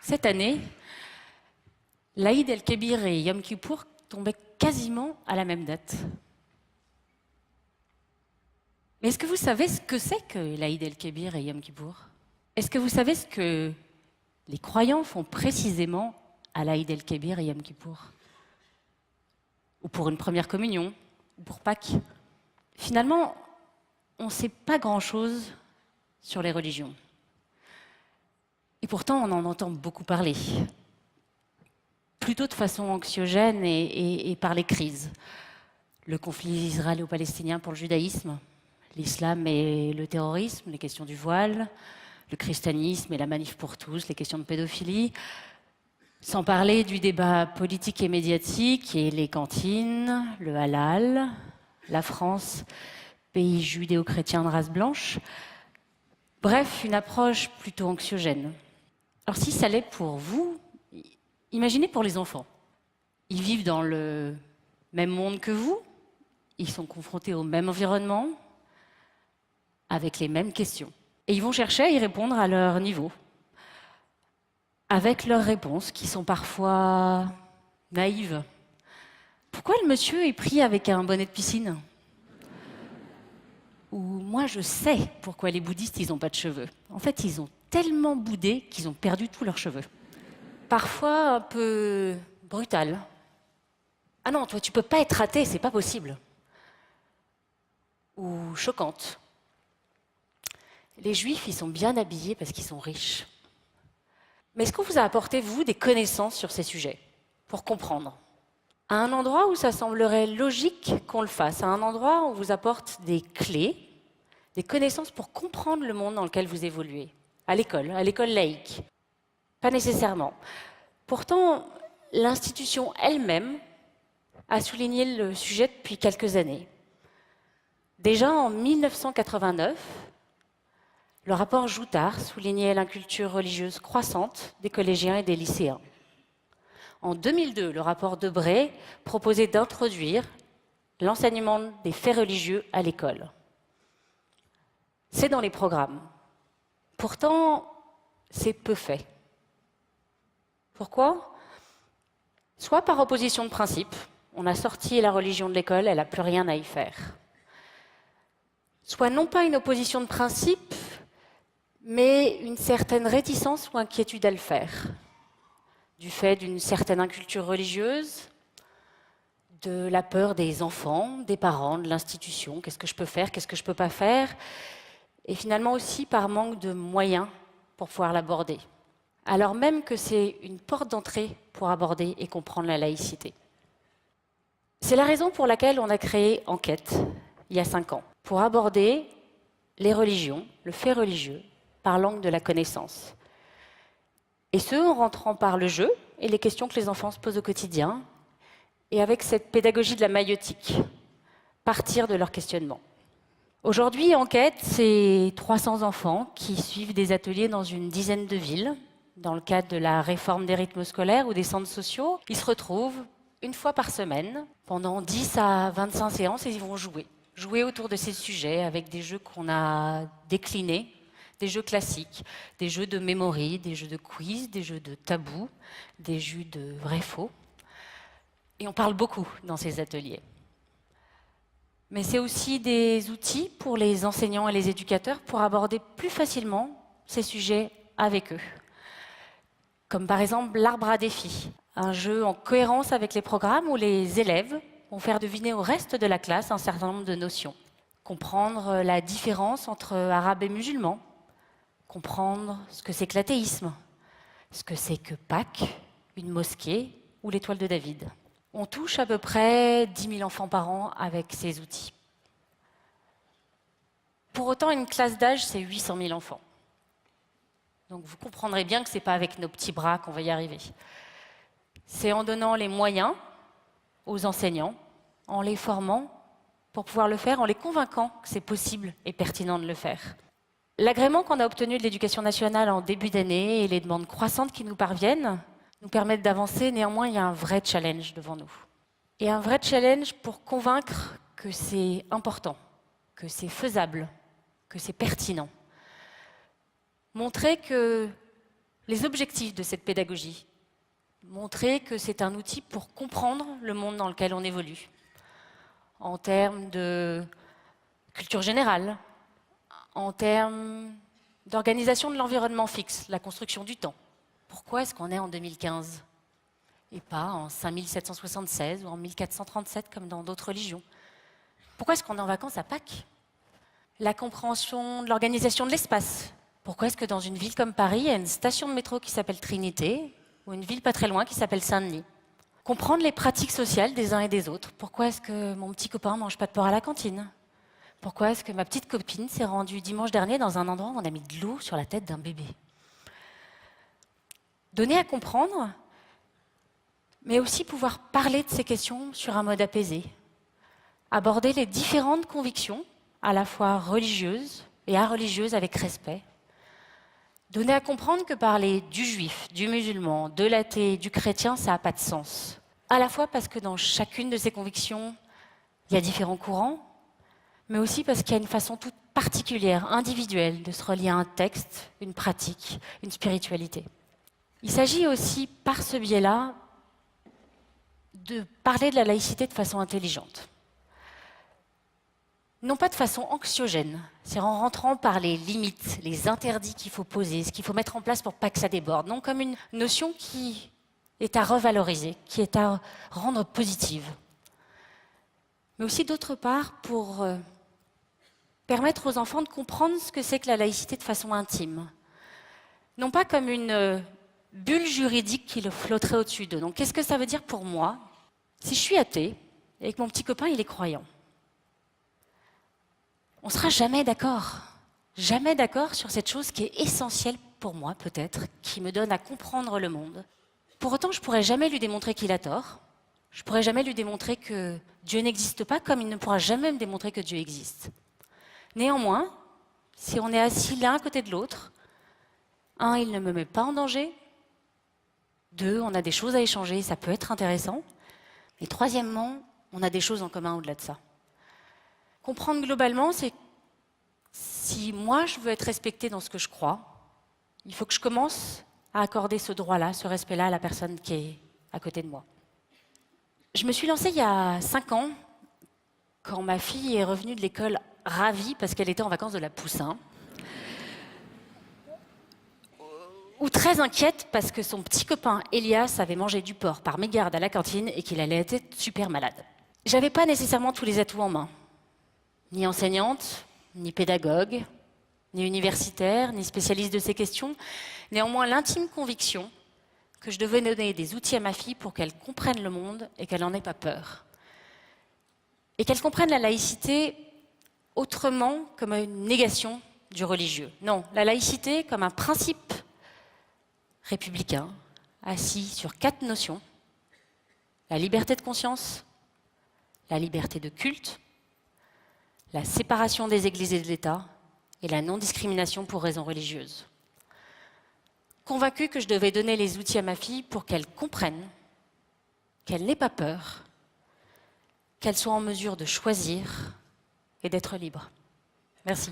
Cette année, l'Aïd el-Kébir et Yom Kippour tombaient quasiment à la même date. Mais est-ce que vous savez ce que c'est que l'Aïd el-Kébir et Yom Kippour? Est-ce que vous savez ce que les croyants font précisément à l'Aïd el-Kébir et Yom Kippour? Ou pour une première communion, ou pour Pâques? Finalement, on ne sait pas grand-chose sur les religions. Et pourtant, on en entend beaucoup parler. Plutôt de façon anxiogène et par les crises. Le conflit israélo-palestinien pour le judaïsme, l'islam et le terrorisme, les questions du voile, le christianisme et la manif pour tous, les questions de pédophilie, sans parler du débat politique et médiatique et les cantines, le halal, la France, pays judéo-chrétien de race blanche. Bref, une approche plutôt anxiogène. Alors si ça l'est pour vous, imaginez pour les enfants. Ils vivent dans le même monde que vous, ils sont confrontés au même environnement, avec les mêmes questions. Et ils vont chercher à y répondre à leur niveau, avec leurs réponses qui sont parfois naïves. Pourquoi le monsieur est pris avec un bonnet de piscine? Ou moi je sais pourquoi les bouddhistes ils n'ont pas de cheveux. En fait, ils ont tellement boudé qu'ils ont perdu tous leurs cheveux. Parfois un peu brutal. Ah non, toi tu peux pas être athée, c'est pas possible. Ou choquante. Les juifs, ils sont bien habillés parce qu'ils sont riches. Mais est-ce qu'on vous a apporté, vous, des connaissances sur ces sujets, pour comprendre? À un endroit où ça semblerait logique qu'on le fasse, à un endroit où on vous apporte des clés, des connaissances pour comprendre le monde dans lequel vous évoluez. À l'école laïque. Pas nécessairement. Pourtant, l'institution elle-même a souligné le sujet depuis quelques années. Déjà en 1989, le rapport Joutard soulignait l'inculture religieuse croissante des collégiens et des lycéens. En 2002, le rapport Debré proposait d'introduire l'enseignement des faits religieux à l'école. C'est dans les programmes. Pourtant, c'est peu fait. Pourquoi? Soit par opposition de principe, on a sorti la religion de l'école, elle n'a plus rien à y faire. Soit non pas une opposition de principe, mais une certaine réticence ou inquiétude à le faire, du fait d'une certaine inculture religieuse, de la peur des enfants, des parents, de l'institution, qu'est-ce que je peux faire, qu'est-ce que je ne peux pas faire, et finalement aussi par manque de moyens pour pouvoir l'aborder, alors même que c'est une porte d'entrée pour aborder et comprendre la laïcité. C'est la raison pour laquelle on a créé Enquête, il y a 5 ans, pour aborder les religions, le fait religieux, par l'angle de la connaissance. Et ce, en rentrant par le jeu et les questions que les enfants se posent au quotidien, et avec cette pédagogie de la maïeutique, partir de leur questionnement. Aujourd'hui, Enquête, c'est 300 enfants qui suivent des ateliers dans une dizaine de villes, dans le cadre de la réforme des rythmes scolaires ou des centres sociaux. Ils se retrouvent une fois par semaine, pendant 10 à 25 séances, et ils vont jouer autour de ces sujets avec des jeux qu'on a déclinés, des jeux classiques, des jeux de mémoire, des jeux de quiz, des jeux de tabou, des jeux de vrai-faux. Et on parle beaucoup dans ces ateliers. Mais c'est aussi des outils pour les enseignants et les éducateurs pour aborder plus facilement ces sujets avec eux. Comme par exemple l'arbre à défi, un jeu en cohérence avec les programmes où les élèves vont faire deviner au reste de la classe un certain nombre de notions. Comprendre la différence entre arabes et musulmans, comprendre ce que c'est que l'athéisme, ce que c'est que Pâques, une mosquée ou l'étoile de David. On touche à peu près 10 000 enfants par an avec ces outils. Pour autant, une classe d'âge, c'est 800 000 enfants. Donc vous comprendrez bien que ce n'est pas avec nos petits bras qu'on va y arriver. C'est en donnant les moyens aux enseignants, en les formant pour pouvoir le faire, en les convainquant que c'est possible et pertinent de le faire. L'agrément qu'on a obtenu de l'Éducation nationale en début d'année et les demandes croissantes qui nous parviennent nous permettent d'avancer. Néanmoins, il y a un vrai challenge devant nous. Et un vrai challenge pour convaincre que c'est important, que c'est faisable, que c'est pertinent. Montrer que les objectifs de cette pédagogie. Montrer que c'est un outil pour comprendre le monde dans lequel on évolue, en termes de culture générale, en termes d'organisation de l'environnement fixe, la construction du temps. Pourquoi est-ce qu'on est en 2015 et pas en 5776 ou en 1437 comme dans d'autres religions? Pourquoi est-ce qu'on est en vacances à Pâques? La compréhension de l'organisation de l'espace. Pourquoi est-ce que dans une ville comme Paris, il y a une station de métro qui s'appelle Trinité ou une ville pas très loin qui s'appelle Saint-Denis? Comprendre les pratiques sociales des uns et des autres. Pourquoi est-ce que mon petit copain ne mange pas de porc à la cantine? Pourquoi est-ce que ma petite copine s'est rendue dimanche dernier dans un endroit où on a mis de l'eau sur la tête d'un bébé? Donner à comprendre, mais aussi pouvoir parler de ces questions sur un mode apaisé. Aborder les différentes convictions, à la fois religieuses et areligieuses avec respect. Donner à comprendre que parler du juif, du musulman, de l'athée, du chrétien, ça n'a pas de sens. À la fois parce que dans chacune de ces convictions, il y a différents courants, mais aussi parce qu'il y a une façon toute particulière, individuelle, de se relier à un texte, une pratique, une spiritualité. Il s'agit aussi, par ce biais-là, de parler de la laïcité de façon intelligente. Non pas de façon anxiogène, c'est en rentrant par les limites, les interdits qu'il faut poser, ce qu'il faut mettre en place pour pas que ça déborde, non comme une notion qui est à revaloriser, qui est à rendre positive. Mais aussi d'autre part pour permettre aux enfants de comprendre ce que c'est que la laïcité de façon intime. Non pas comme une bulle juridique qui le flotterait au-dessus d'eux. Donc qu'est-ce que ça veut dire pour moi si je suis athée et que mon petit copain il est croyant? On ne sera jamais d'accord sur cette chose qui est essentielle pour moi peut-être, qui me donne à comprendre le monde. Pour autant, je ne pourrai jamais lui démontrer qu'il a tort. Je ne pourrai jamais lui démontrer que Dieu n'existe pas, comme il ne pourra jamais me démontrer que Dieu existe. Néanmoins, si on est assis l'un à côté de l'autre, un, il ne me met pas en danger. Deux, on a des choses à échanger, ça peut être intéressant. Et troisièmement, on a des choses en commun au-delà de ça. Comprendre globalement, c'est que si moi je veux être respectée dans ce que je crois, il faut que je commence à accorder ce droit-là, ce respect-là à la personne qui est à côté de moi. Je me suis lancée il y a 5 ans, quand ma fille est revenue de l'école ravie parce qu'elle était en vacances de la Poussin, ou très inquiète parce que son petit copain Elias avait mangé du porc par mégarde à la cantine et qu'il allait être super malade. J'avais pas nécessairement tous les atouts en main. Ni enseignante, ni pédagogue, ni universitaire, ni spécialiste de ces questions. Néanmoins, l'intime conviction que je devais donner des outils à ma fille pour qu'elle comprenne le monde et qu'elle n'en ait pas peur. Et qu'elle comprenne la laïcité autrement comme une négation du religieux. Non, la laïcité comme un principe républicain, assis sur 4 notions. La liberté de conscience, la liberté de culte, la séparation des églises et de l'État et la non-discrimination pour raisons religieuses. Convaincue que je devais donner les outils à ma fille pour qu'elle comprenne, qu'elle n'ait pas peur, qu'elle soit en mesure de choisir et d'être libre. Merci.